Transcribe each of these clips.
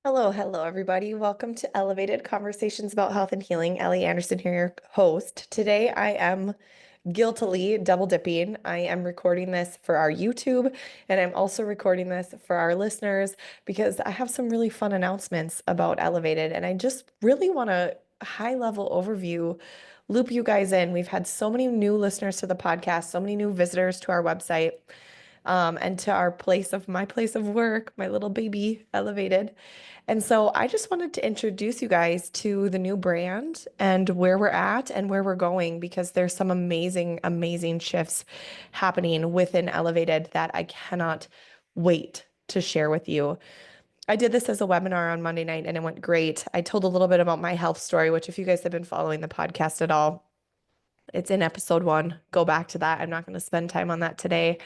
Hello, everybody. Welcome to Elevated Conversations about Health and Healing. Ellie Anderson here, your host. Today, I am guiltily double dipping. I am recording this for our YouTube, and I'm also recording this for our listeners because I have some really fun announcements about Elevated, and I just really want a high level overview, loop you guys in. We've had so many new listeners to the podcast, so many new visitors to our website. And to my place of work, my little baby, Elevated. And so I just wanted to introduce you guys to the new brand and where we're at and where we're going because there's some amazing, amazing shifts happening within Elevated that I cannot wait to share with you. I did this as a webinar on Monday night and it went great. I told a little bit about my health story, which if you guys have been following the podcast at all, it's in episode 1. Go back to that. I'm not going to spend time on that today.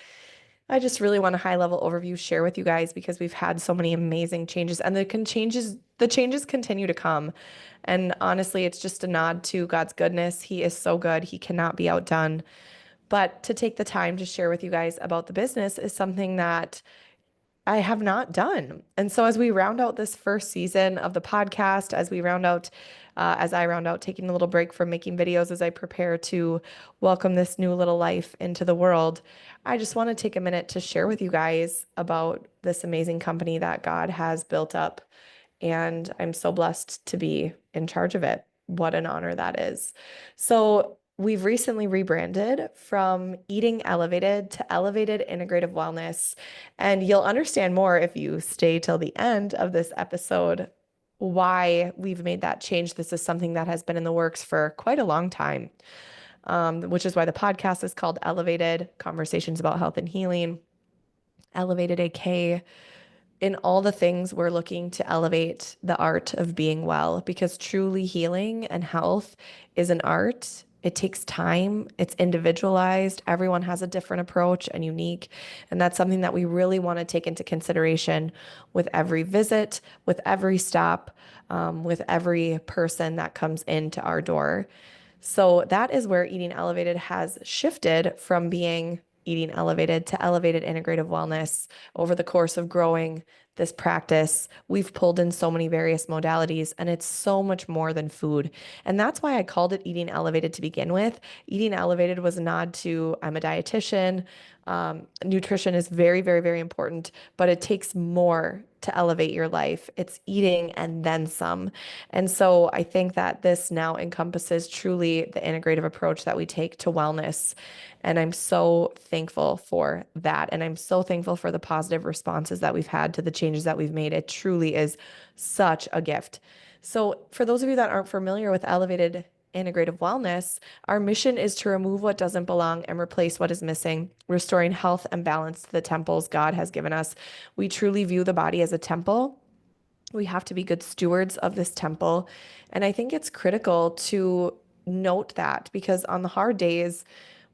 I just really want a high level overview share with you guys because we've had so many amazing changes and the changes continue to come. And honestly, it's just a nod to God's goodness. He is so good. He cannot be outdone. But to take the time to share with you guys about the business is something that I have not done. And so as we round out this first season of the podcast, as I round out taking a little break from making videos, as I prepare to welcome this new little life into the world, I just want to take a minute to share with you guys about this amazing company that God has built up. And I'm so blessed to be in charge of it. What an honor that is. So we've recently rebranded from Eating Elevated to Elevated Integrative Wellness. And you'll understand more if you stay till the end of this episode why we've made that change. This is something that has been in the works for quite a long time, which is why the podcast is called Elevated Conversations about Health and Healing. Elevated AK in all the things we're looking to elevate the art of being well because truly healing and health is an art. It takes time. It's individualized. Everyone has a different approach and unique. And that's something that we really want to take into consideration with every visit, with every stop, with every person that comes into our door. So that is where Eating Elevated has shifted from being Eating Elevated to Elevated Integrative Wellness over the course of growing this practice. We've pulled in so many various modalities, and it's so much more than food. And that's why I called it Eating Elevated to begin with. Eating Elevated was a nod to I'm a dietitian. Nutrition is very, very, very important, but it takes more to elevate your life. It's eating and then some. And so I think that this now encompasses truly the integrative approach that we take to wellness. And I'm so thankful for that. And I'm so thankful for the positive responses that we've had to the changes that we've made. It truly is such a gift. So, for those of you that aren't familiar with Elevated Integrative Wellness, our mission is to remove what doesn't belong and replace what is missing, restoring health and balance to the temples God has given us. We truly view the body as a temple. We have to be good stewards of this temple. And I think it's critical to note that because on the hard days,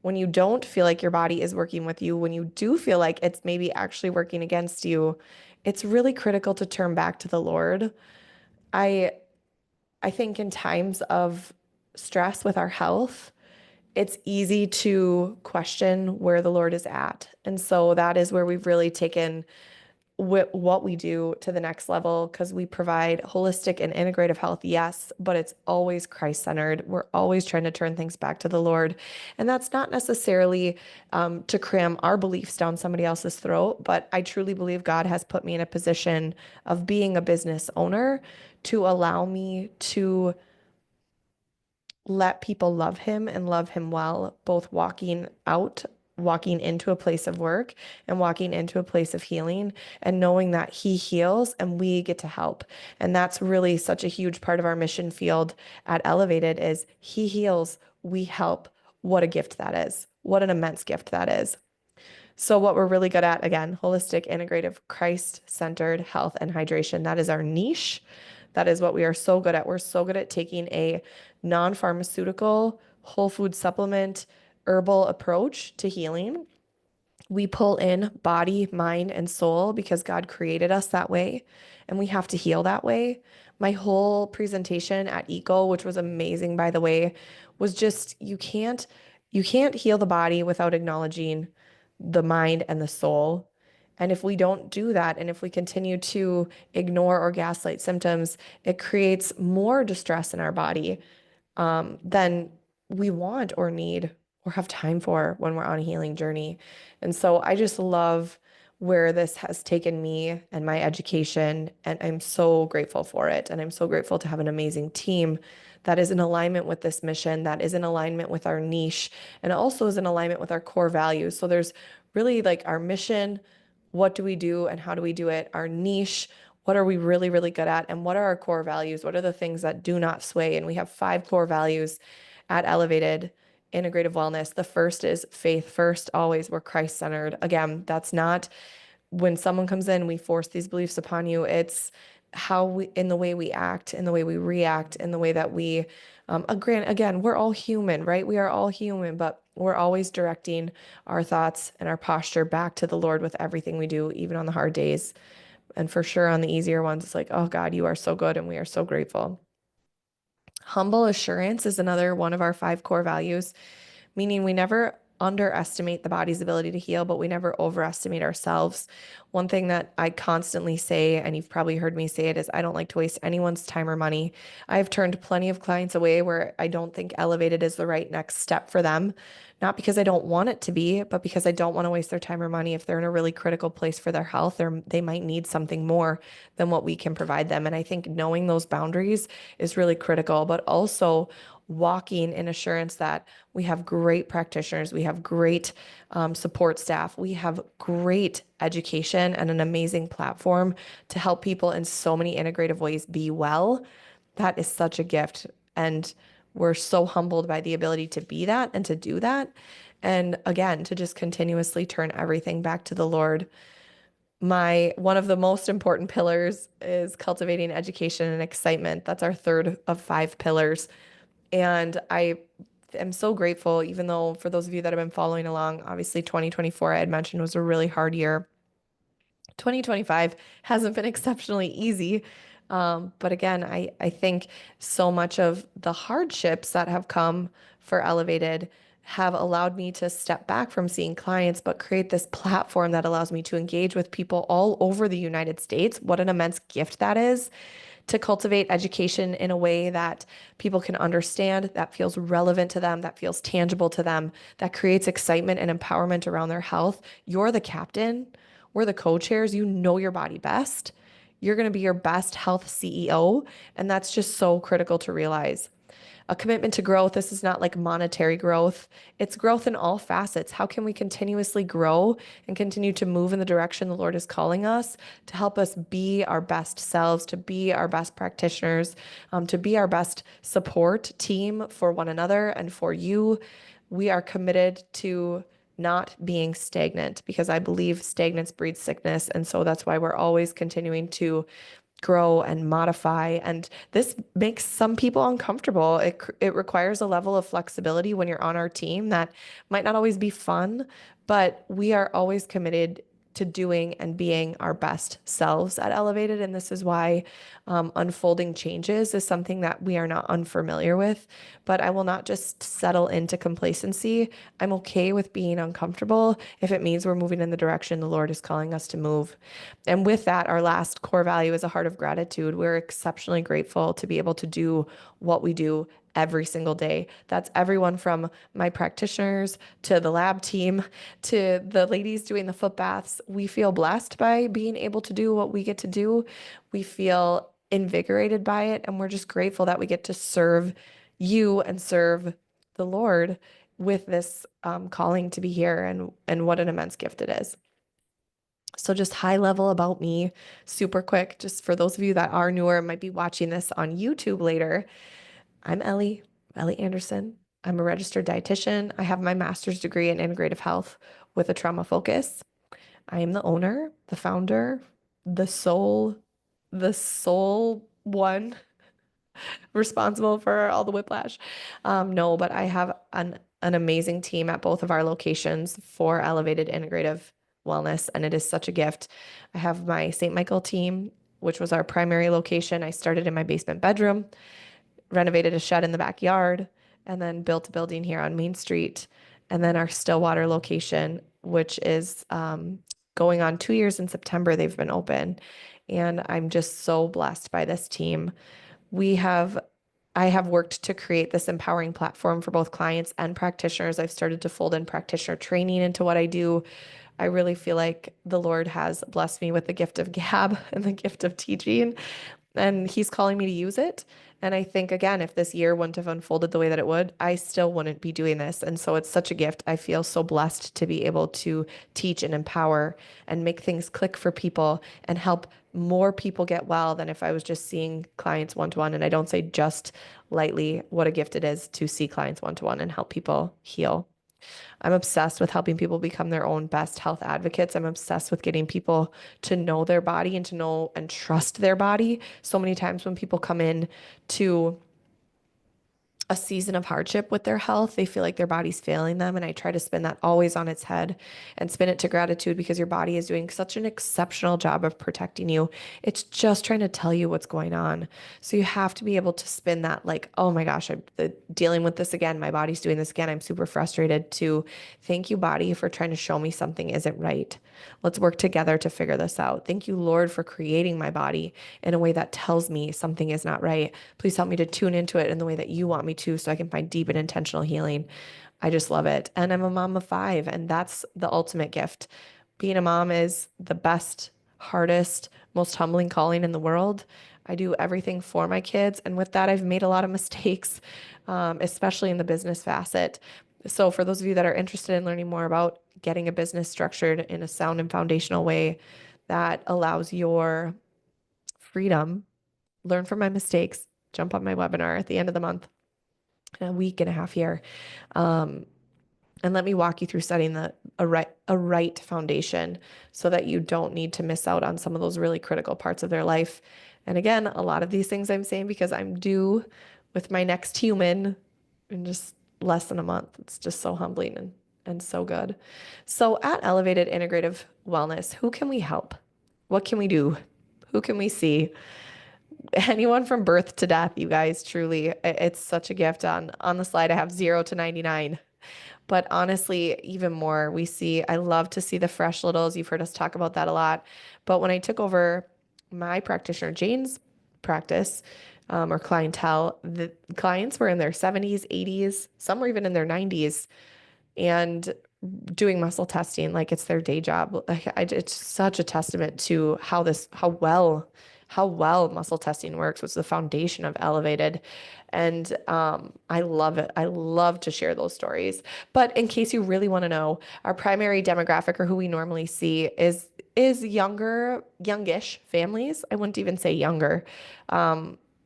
when you don't feel like your body is working with you, when you do feel like it's maybe actually working against you, it's really critical to turn back to the Lord. I I think in times of stress with our health, it's easy to question where the Lord is at. And so that is where we've really taken what we do to the next level because we provide holistic and integrative health, yes, but it's always Christ-centered. We're always trying to turn things back to the Lord. And that's not necessarily to cram our beliefs down somebody else's throat, but I truly believe God has put me in a position of being a business owner to allow me to let people love him and love him well, both walking into a place of work and walking into a place of healing and knowing that he heals and we get to help. And that's really such a huge part of our mission field at Elevated is he heals, we help. What a gift that is. What an immense gift that is. So what we're really good at, again, holistic, integrative, Christ-centered health and hydration. That is our niche. That is what we are so good at. We're so good at taking a non-pharmaceutical, whole food supplement, herbal approach to healing. We pull in body, mind, and soul because God created us that way, and we have to heal that way. My whole presentation at Eco, which was amazing, by the way, was just you can't heal the body without acknowledging the mind and the soul. And if we don't do that, and if we continue to ignore or gaslight symptoms, it creates more distress in our body than we want or need or have time for when we're on a healing journey. And so I just love where this has taken me and my education, and I'm so grateful for it. And I'm so grateful to have an amazing team that is in alignment with this mission, that is in alignment with our niche, and also is in alignment with our core values. So there's really like our mission, what do we do and how do we do it? Our niche, what are we really, really good at? And what are our core values? What are the things that do not sway? And we have 5 core values at Elevated Integrative Wellness. The first is faith first, always. We're Christ-centered. Again, that's not when someone comes in, we force these beliefs upon you. It's how we, in the way we act, in the way we react, in the way that we, again, we're all human, right? We are all human, but we're always directing our thoughts and our posture back to the Lord with everything we do, even on the hard days. And for sure on the easier ones, it's like, oh God, you are so good and we are so grateful. Humble assurance is another one of our 5 core values, meaning we never underestimate the body's ability to heal, but we never overestimate ourselves. One thing that I constantly say, and you've probably heard me say it, is I don't like to waste anyone's time or money. I've turned plenty of clients away where I don't think Elevated is the right next step for them. Not because I don't want it to be, but because I don't want to waste their time or money. If they're in a really critical place for their health, they might need something more than what we can provide them. And I think knowing those boundaries is really critical, but also walking in assurance that we have great practitioners, we have great support staff, we have great education and an amazing platform to help people in so many integrative ways be well. That is such a gift. And we're so humbled by the ability to be that and to do that. And again, to just continuously turn everything back to the Lord. My one of the most important pillars is cultivating education and excitement. That's our third of 5 pillars. And I am so grateful, even though for those of you that have been following along, obviously 2024, I had mentioned, was a really hard year. 2025 hasn't been exceptionally easy. But again, I think so much of the hardships that have come for Elevated have allowed me to step back from seeing clients, but create this platform that allows me to engage with people all over the United States. What an immense gift that is to cultivate education in a way that people can understand, that feels relevant to them, that feels tangible to them, that creates excitement and empowerment around their health. You're the captain. We're the co-chairs. You know your body best. You're going to be your best health CEO. And that's just so critical to realize. A commitment to growth. This is not like monetary growth. It's growth in all facets. How can we continuously grow and continue to move in the direction the Lord is calling us to help us be our best selves, to be our best practitioners, to be our best support team for one another and for you? We are committed to not being stagnant because I believe stagnance breeds sickness. And so that's why we're always continuing to grow and modify. And this makes some people uncomfortable. It requires a level of flexibility when you're on our team that might not always be fun, but we are always committed to doing and being our best selves at Elevated. And this is why unfolding changes is something that we are not unfamiliar with. But I will not just settle into complacency. I'm okay with being uncomfortable if it means we're moving in the direction the Lord is calling us to move. And with that, our last core value is a heart of gratitude. We're exceptionally grateful to be able to do what we do every single day. That's everyone from my practitioners to the lab team to the ladies doing the foot baths. We feel blessed by being able to do what we get to do. We feel invigorated by it, and we're just grateful that we get to serve you and serve the Lord with this calling to be here, and what an immense gift it is. So just high level about me, super quick, just for those of you that are newer and might be watching this on YouTube later. I'm Ellie Anderson. I'm a registered dietitian. I have my master's degree in integrative health with a trauma focus. I am the owner, the founder, the sole one responsible for all the whiplash. No, but I have an amazing team at both of our locations for Elevated Integrative Wellness, and it is such a gift. I have my St. Michael team, which was our primary location. I started in my basement bedroom, renovated a shed in the backyard, and then built a building here on Main Street. And then our Stillwater location, which is going on 2 years in September they've been open. And I'm just so blessed by this team. We have I have worked to create this empowering platform for both clients and practitioners. I've started to fold in practitioner training into what I do. I really feel like the Lord has blessed me with the gift of gab and the gift of teaching, and He's calling me to use it. And I think, again, if this year wouldn't have unfolded the way that it would, I still wouldn't be doing this. And so it's such a gift. I feel so blessed to be able to teach and empower and make things click for people and help more people get well than if I was just seeing clients one to one. And I don't say just lightly what a gift it is to see clients one to one and help people heal. I'm obsessed with helping people become their own best health advocates. I'm obsessed with getting people to know their body and to know and trust their body. So many times when people come in to a season of hardship with their health, they feel like their body's failing them. And I try to spin that always on its head and spin it to gratitude because your body is doing such an exceptional job of protecting you. It's just trying to tell you what's going on. So you have to be able to spin that like, oh my gosh, I'm dealing with this again. My body's doing this again. I'm super frustrated, to thank you, body, for trying to show me something isn't right. Let's work together to figure this out. Thank you, Lord, for creating my body in a way that tells me something is not right. Please help me to tune into it in the way that you want me to so I can find deep and intentional healing. I just love it. And I'm a mom of five, and that's the ultimate gift. Being a mom is the best, hardest, most humbling calling in the world. I do everything for my kids. And with that, I've made a lot of mistakes, especially in the business facet. So, for those of you that are interested in learning more about getting a business structured in a sound and foundational way that allows your freedom, learn from my mistakes, jump on my webinar at the end of the month, in a week and a half here. Um, and let me walk you through setting a right foundation so that you don't need to miss out on some of those really critical parts of their life. And again, a lot of these things I'm saying because I'm due with my next human in just less than a month. It's just so humbling and so good. So at Elevated Integrative Wellness, who can we help? What can we do? Who can we see? Anyone from birth to death, you guys, truly, it's such a gift. On the slide, I have 0 to 99. But honestly, even more, I love to see the fresh littles. You've heard us talk about that a lot. But when I took over my practitioner, Jane's practice, or clientele, the clients were in their 70s, 80s, some were even in their 90s, and doing muscle testing like it's their day job. It's such a testament to how well muscle testing works, which is the foundation of Elevated. And I love it. I love to share those stories. But in case you really want to know, our primary demographic, or who we normally see, is youngish families. I wouldn't even say younger.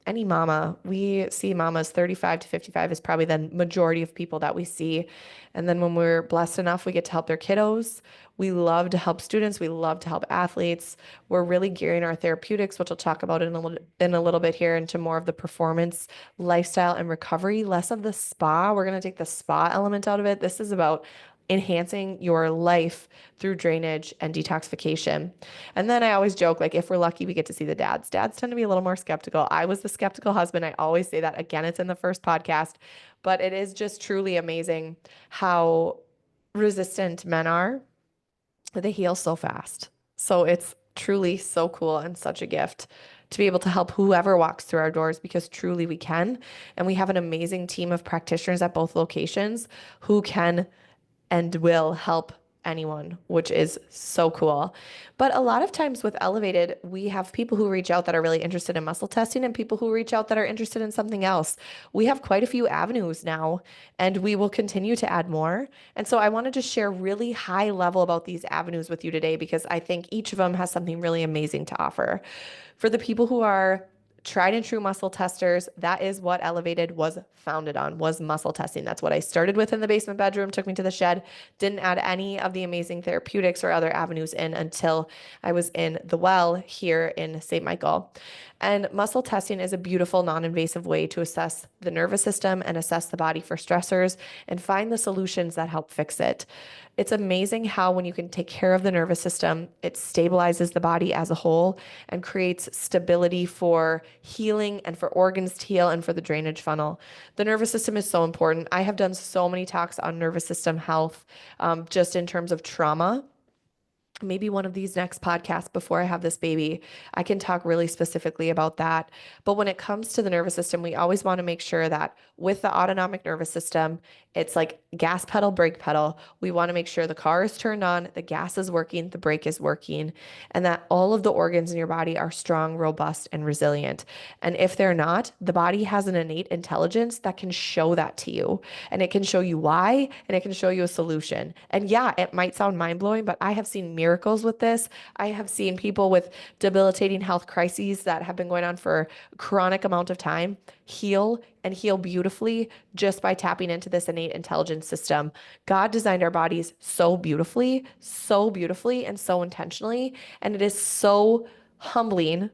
Any mama. We see mamas 35 to 55 is probably the majority of people that we see. And then when we're blessed enough, we get to help their kiddos. We love to help students. We love to help athletes. We're really gearing our therapeutics, which I'll talk about in a little bit here, into more of the performance, lifestyle, and recovery, less of the spa. We're going to take the spa element out of it. This is about enhancing your life through drainage and detoxification. And then I always joke, like, if we're lucky, we get to see the dads. Dads tend to be a little more skeptical. I was the skeptical husband. I always say that. Again, it's in the first podcast, but it is just truly amazing how resistant men are. They heal so fast. So it's truly so cool and such a gift to be able to help whoever walks through our doors, because truly we can. And we have an amazing team of practitioners at both locations who can and will help anyone, which is so cool. But a lot of times with Elevated, we have people who reach out that are really interested in muscle testing and people who reach out that are interested in something else. We have quite a few avenues now, and we will continue to add more. And so I wanted to share really high level about these avenues with you today because I think each of them has something really amazing to offer. For the people who are tried and true muscle testers, that is what Elevated was founded on, was muscle testing. That's what I started with in the basement bedroom, took me to the shed, didn't add any of the amazing therapeutics or other avenues in until I was in the well here in St. Michael. And muscle testing is a beautiful, non-invasive way to assess the nervous system and assess the body for stressors and find the solutions that help fix it. It's amazing how when you can take care of the nervous system, it stabilizes the body as a whole and creates stability for healing and for organs to heal and for the drainage funnel. The nervous system is so important. I have done so many talks on nervous system health, just in terms of trauma. maybe one of these next podcasts before I have this baby, I can talk really specifically about that. But when it comes to the nervous system, we always want to make sure that with the autonomic nervous system, it's like gas pedal, brake pedal. We want to make sure the car is turned on, the gas is working, the brake is working, and that all of the organs in your body are strong, robust, and resilient. And if they're not, the body has an innate intelligence that can show that to you. And it can show you why, and it can show you a solution. And yeah, it might sound mind blowing, but I have seen miracles with this. I have seen people with debilitating health crises that have been going on for a chronic amount of time heal and heal beautifully just by tapping into this innate intelligence system. God designed our bodies so beautifully, and so intentionally. And it is so humbling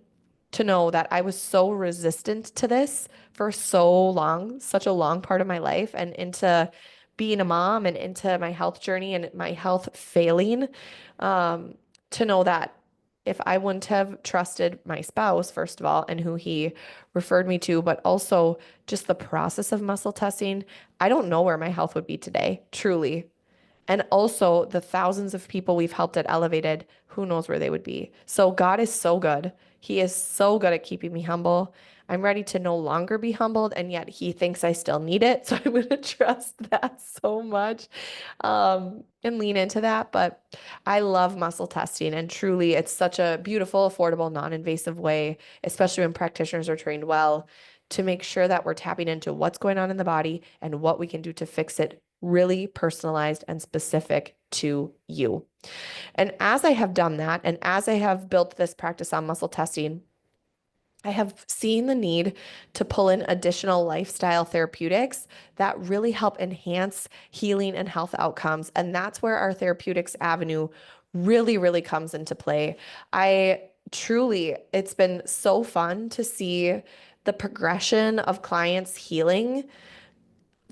to know that I was so resistant to this for so long, such a long part of my life, and into being a mom and into my health journey and my health failing, um, to know that if I wouldn't have trusted my spouse, first of all, and who he referred me to, but also just the process of muscle testing, I don't know where my health would be today, truly. And also the thousands of people we've helped at Elevated, who knows where they would be. So God is so good. He is so good at keeping me humble. I'm ready to no longer be humbled, and yet he thinks I still need it. So I'm going to trust that so much, and lean into that. But I love muscle testing, and truly, it's such a beautiful, affordable, non-invasive way, especially when practitioners are trained well, to make sure that we're tapping into what's going on in the body and what we can do to fix it, really personalized and specific to you. And as I have done that, and as I have built this practice on muscle testing, I have seen the need to pull in additional lifestyle therapeutics that really help enhance healing and health outcomes. And that's where our therapeutics avenue really comes into play. It's been so fun to see the progression of clients healing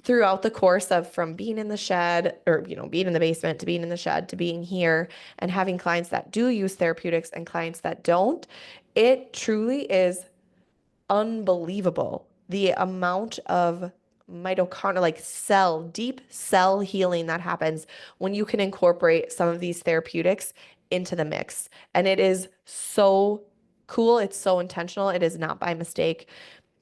throughout the course of from being in the shed, or being in the basement, to being in the shed, to being here, and having clients that do use therapeutics and clients that don't. It truly is unbelievable the amount of mitochondria, like deep cell healing that happens when you can incorporate some of these therapeutics into the mix. And it is so cool. It's so intentional. It is not by mistake.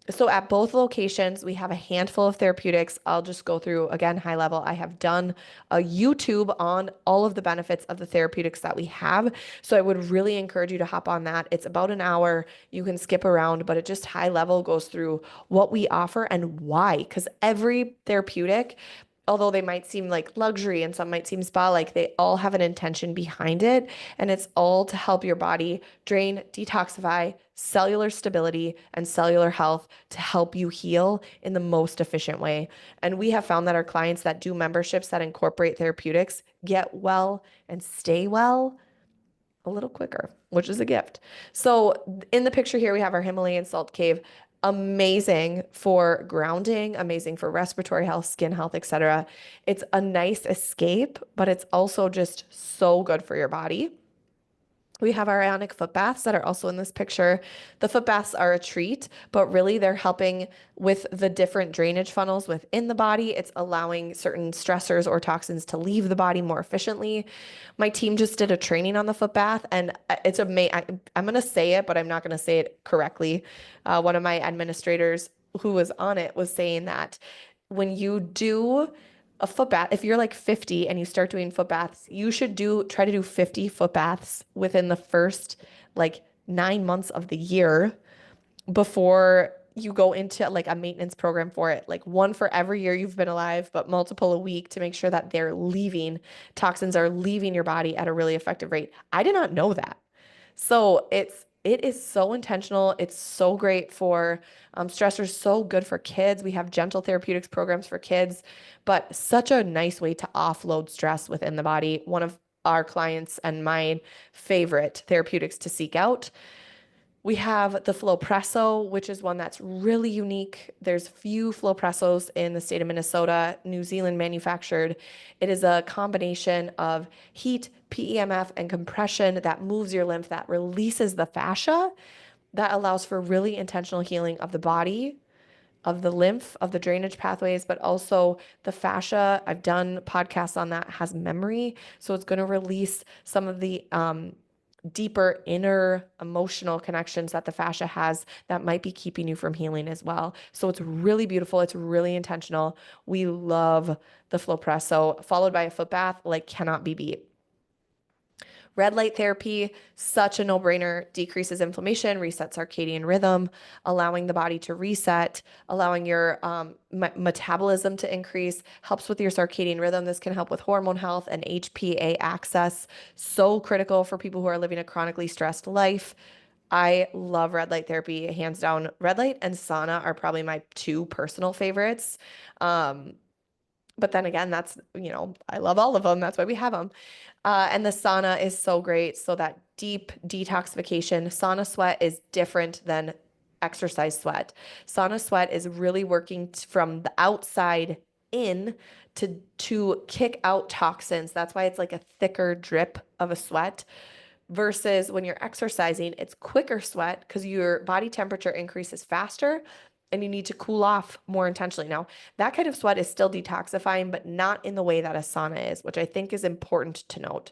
So at both locations, we have a handful of therapeutics. I'll just go through again, high level. I have done a YouTube on all of the benefits of the therapeutics that we have. So I would really encourage you to hop on that. It's about an hour. You can skip around, but it just high level goes through what we offer and why. Because every therapeutic, although they might seem like luxury and some might seem spa like, they all have an intention behind it. And it's all to help your body drain, detoxify, cellular stability, and cellular health to help you heal in the most efficient way. And we have found that our clients that do memberships that incorporate therapeutics get well and stay well a little quicker, which is a gift. So in the picture here, we have our Himalayan salt cave. Amazing for grounding, amazing for respiratory health, skin health, etc. It's a nice escape, but it's also just so good for your body. We have our ionic foot baths that are also in this picture. The foot baths are a treat, but really they're helping with the different drainage funnels within the body. It's allowing certain stressors or toxins to leave the body more efficiently. My team just did a training on the foot bath, and it's amazing. I'm going to say it, but I'm not going to say it correctly. One of my administrators who was on it was saying that when you do a foot bath, if you're like 50 and you start doing foot baths, you should try to do 50 foot baths within the first like 9 months of the year before you go into like a maintenance program for it, like one for every year you've been alive, but multiple a week, to make sure that toxins are leaving your body at a really effective rate. I did not know that. So it is so intentional. It's so great for stressors, so good for kids. We have gentle therapeutics programs for kids, but such a nice way to offload stress within the body. One of our clients and my favorite therapeutics to seek out. We have the Flowpresso, which is one that's really unique. There's few Flowpressos in the state of Minnesota, New Zealand manufactured. It is a combination of heat, PEMF, and compression that moves your lymph, that releases the fascia, that allows for really intentional healing of the body of the lymph, of the drainage pathways, but also the fascia. I've done podcasts on that, has memory. So it's going to release some of the deeper inner emotional connections that the fascia has that might be keeping you from healing as well. So it's really beautiful. It's really intentional. We love the flow press. So followed by a foot bath, like cannot be beat. Red light therapy, such a no-brainer, decreases inflammation, resets circadian rhythm, allowing the body to reset, allowing your metabolism to increase, helps with your circadian rhythm. This can help with hormone health and HPA access. So critical for people who are living a chronically stressed life. I love red light therapy, hands down. Red light and sauna are probably my two personal favorites. But then again, that's, I love all of them. That's why we have them. And the sauna is so great. So that deep detoxification, sauna sweat is different than exercise sweat. Sauna sweat is really working from the outside in to kick out toxins. That's why it's like a thicker drip of a sweat versus when you're exercising, it's quicker sweat because your body temperature increases faster and you need to cool off more intentionally. Now, that kind of sweat is still detoxifying, but not in the way that a sauna is, which I think is important to note.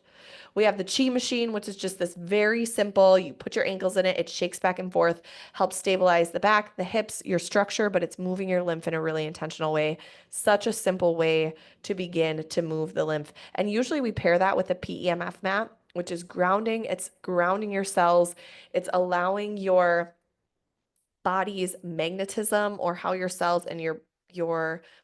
We have the chi machine, which is just this very simple, you put your ankles in it, it shakes back and forth, helps stabilize the back, the hips, your structure, but it's moving your lymph in a really intentional way. Such a simple way to begin to move the lymph. And usually we pair that with a PEMF mat, which is grounding. It's grounding your cells. It's allowing your body's magnetism or how your cells and your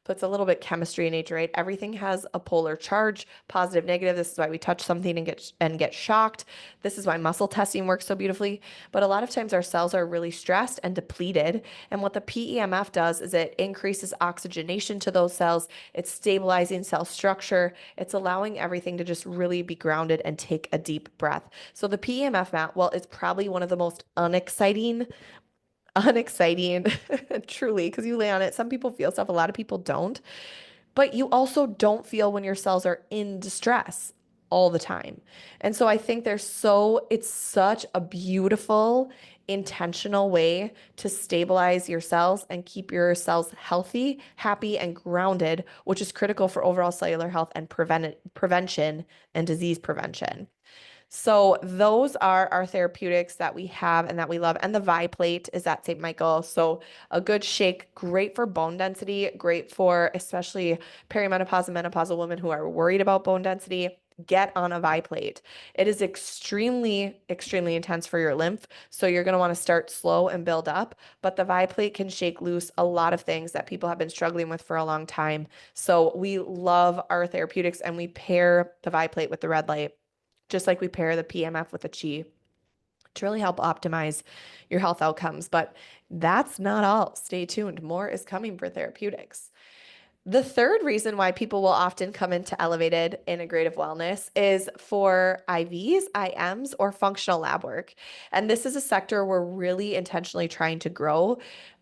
puts a little bit chemistry in nature, right? Everything has a polar charge, positive, negative. This is why we touch something and get shocked. This is why muscle testing works so beautifully. But a lot of times our cells are really stressed and depleted. And what the PEMF does is it increases oxygenation to those cells. It's stabilizing cell structure. It's allowing everything to just really be grounded and take a deep breath. So the PEMF mat, well, it's probably one of the most unexciting, truly, because you lay on it. Some people feel stuff, a lot of people don't. But you also don't feel when your cells are in distress all the time. And so I think it's such a beautiful, intentional way to stabilize your cells and keep your cells healthy, happy, and grounded, which is critical for overall cellular health and prevention and disease prevention. So those are our therapeutics that we have and that we love. And the Vi-Plate is at St. Michael. So a good shake, great for bone density, great for especially perimenopause and menopausal women who are worried about bone density. Get on a Vi-Plate. It is extremely, extremely intense for your lymph. So you're going to want to start slow and build up. But the Vi-Plate can shake loose a lot of things that people have been struggling with for a long time. So we love our therapeutics and we pair the Vi-Plate with the red light, just like we pair the PMF with the Chi to really help optimize your health outcomes. But that's not all. Stay tuned. More is coming for therapeutics. The third reason why people will often come into elevated integrative wellness is for IVs, IMs, or functional lab work. And this is a sector we're really intentionally trying to grow.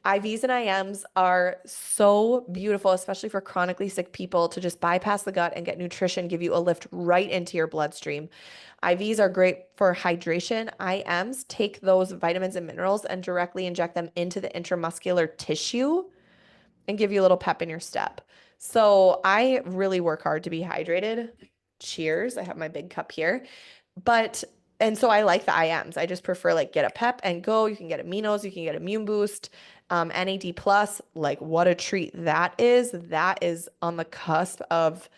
IVs and IMs are so beautiful, especially for chronically sick people, to just bypass the gut and get nutrition, give you a lift right into your bloodstream. IVs are great for hydration. IMs take those vitamins and minerals and directly inject them into the intramuscular tissue and give you a little pep in your step. So I really work hard to be hydrated. Cheers. I have my big cup here. And so I like the IMs. I just prefer like get a pep and go. You can get aminos, you can get immune boost, NAD plus, like what a treat that is. That is on the cusp of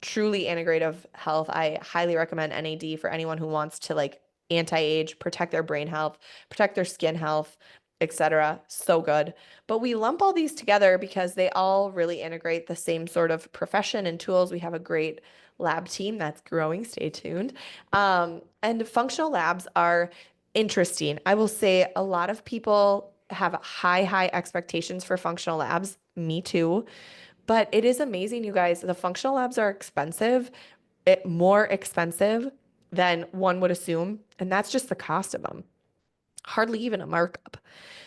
truly integrative health. I highly recommend NAD for anyone who wants to like anti-age, protect their brain health, protect their skin health, etc. So good. But we lump all these together because they all really integrate the same sort of profession and tools. We have a great lab team that's growing. Stay tuned. And functional labs are interesting. I will say a lot of people have high expectations for functional labs. Me too. But it is amazing, you guys. The functional labs are expensive, more expensive than one would assume. And that's just the cost of them. Hardly even a markup.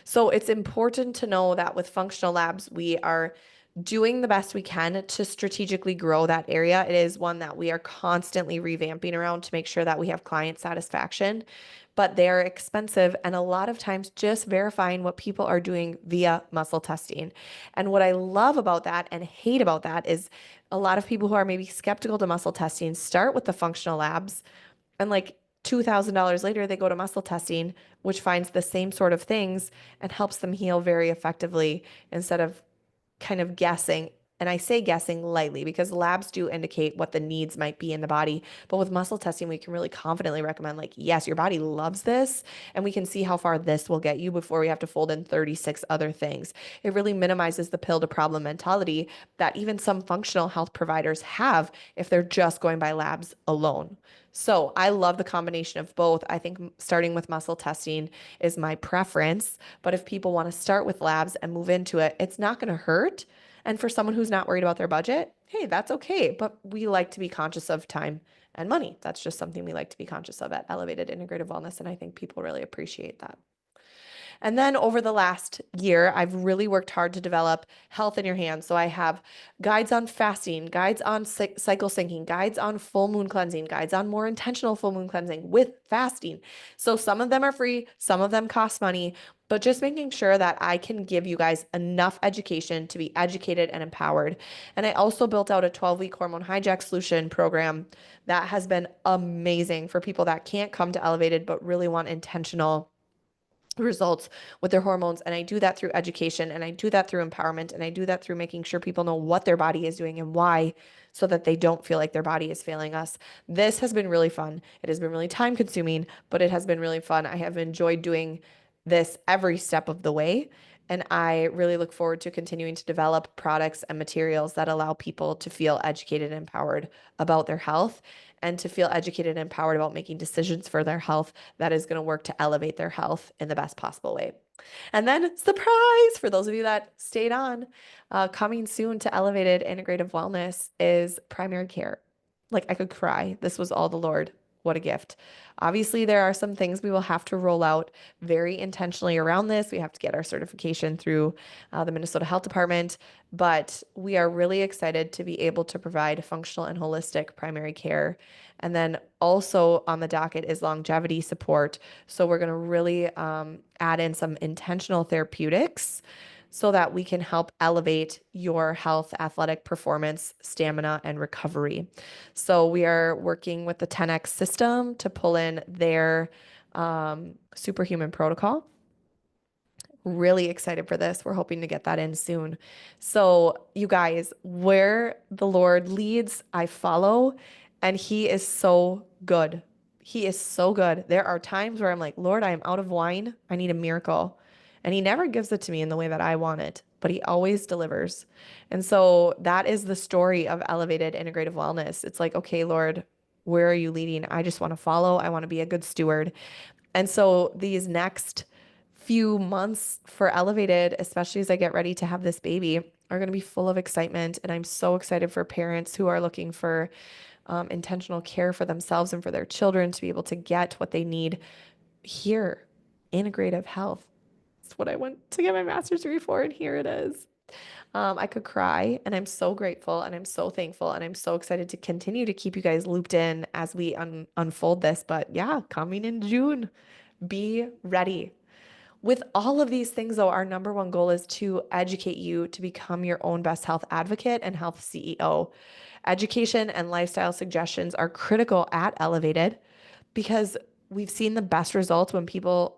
So it's important to know that with functional labs, we are doing the best we can to strategically grow that area. It is one that we are constantly revamping around to make sure that we have client satisfaction, but they're expensive. And a lot of times just verifying what people are doing via muscle testing. And what I love about that and hate about that is a lot of people who are maybe skeptical to muscle testing start with the functional labs and like $2,000 later, they go to muscle testing, which finds the same sort of things and helps them heal very effectively instead of kind of guessing. And I say guessing lightly because labs do indicate what the needs might be in the body. But with muscle testing, we can really confidently recommend, like, yes, your body loves this, and we can see how far this will get you before we have to fold in 36 other things. It really minimizes the pill to problem mentality that even some functional health providers have if they're just going by labs alone. So I love the combination of both. I think starting with muscle testing is my preference, but if people want to start with labs and move into it, it's not going to hurt. And for someone who's not worried about their budget, hey, that's okay. But we like to be conscious of time and money. That's just something we like to be conscious of at Elevated Integrative Wellness. And I think people really appreciate that. And then over the last year, I've really worked hard to develop health in your hands. So I have guides on fasting, guides on cycle syncing, guides on full moon cleansing, guides on more intentional full moon cleansing with fasting. So some of them are free, some of them cost money, but just making sure that I can give you guys enough education to be educated and empowered. And I also built out a 12-week hormone hijack solution program that has been amazing for people that can't come to Elevated but really want intentional results with their hormones. And I do that through education, and I do that through empowerment, and I do that through making sure people know what their body is doing and why, so that they don't feel like their body is failing us. This has been really fun. It has been really time consuming, but it has been really fun. I have enjoyed doing this every step of the way. And I really look forward to continuing to develop products and materials that allow people to feel educated and empowered about their health, and to feel educated and empowered about making decisions for their health that is going to work to elevate their health in the best possible way. And then, surprise, for those of you that stayed on, coming soon to Elevated Integrative Wellness is primary care. Like, I could cry. This was all the Lord. What a gift. Obviously, there are some things we will have to roll out very intentionally around this. We have to get our certification through the Minnesota Health Department, but we are really excited to be able to provide functional and holistic primary care. And then also on the docket is longevity support. So we're going to really add in some intentional therapeutics so that we can help elevate your health, athletic performance, stamina, and recovery. So we are working with the 10X system to pull in their superhuman protocol. Really excited for this. We're hoping to get that in soon. So, you guys, where the Lord leads, I follow, and He is so good. He is so good. There are times where I'm like, Lord, I am out of wine. I need a miracle. And He never gives it to me in the way that I want it, but He always delivers. And so that is the story of Elevated Integrative Wellness. It's like, okay, Lord, where are you leading? I just want to follow. I want to be a good steward. And so these next few months for Elevated, especially as I get ready to have this baby, are going to be full of excitement. And I'm so excited for parents who are looking for intentional care for themselves and for their children to be able to get what they need here. Integrative health. It's what I went to get my master's degree for, and here it is. I could cry, and I'm so grateful, and I'm so thankful, and I'm so excited to continue to keep you guys looped in as we unfold this. But yeah, coming in June, be ready. With all of these things, though, our number one goal is to educate you to become your own best health advocate and health CEO. Education and lifestyle suggestions are critical at Elevated because we've seen the best results when people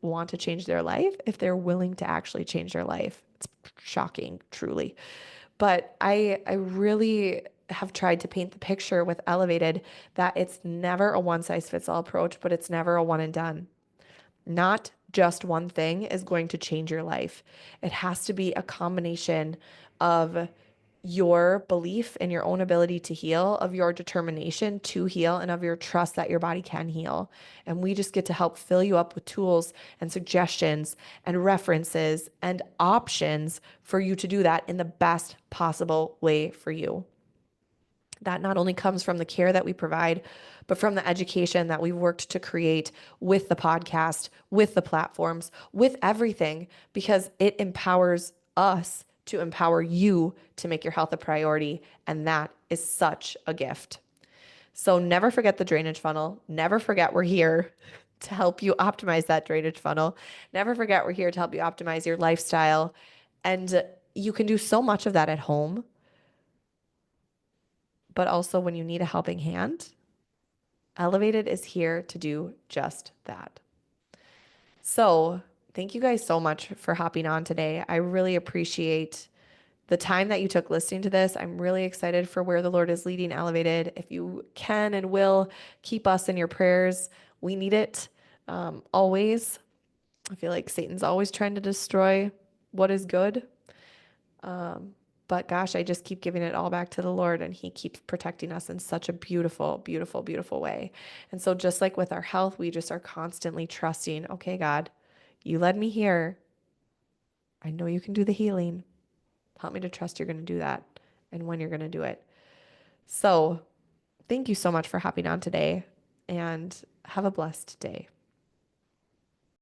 want to change their life if they're willing to actually change their life. It's shocking, truly. But I really have tried to paint the picture with Elevated that it's never a one size fits all approach, but it's never a one and done. Not just one thing is going to change your life. It has to be a combination of your belief in your own ability to heal, of your determination to heal, and of your trust that your body can heal. And we just get to help fill you up with tools and suggestions and references and options for you to do that in the best possible way for you. That not only comes from the care that we provide, but from the education that we've worked to create with the podcast, with the platforms, with everything, because it empowers us to empower you to make your health a priority. And that is such a gift. So never forget the drainage funnel. Never forget we're here to help you optimize that drainage funnel. Never forget we're here to help you optimize your lifestyle. And you can do so much of that at home, but also when you need a helping hand, Elevated is here to do just that. So thank you guys so much for hopping on today. I really appreciate the time that you took listening to this. I'm really excited for where the Lord is leading Elevated. If you can and will, keep us in your prayers. We need it always. I feel like Satan's always trying to destroy what is good. But gosh, I just keep giving it all back to the Lord, and He keeps protecting us in such a beautiful, beautiful, beautiful way. And so, just like with our health, we just are constantly trusting, okay, God, you led me here. I know you can do the healing. Help me to trust you're going to do that and when you're going to do it. So, thank you so much for hopping on today, and have a blessed day.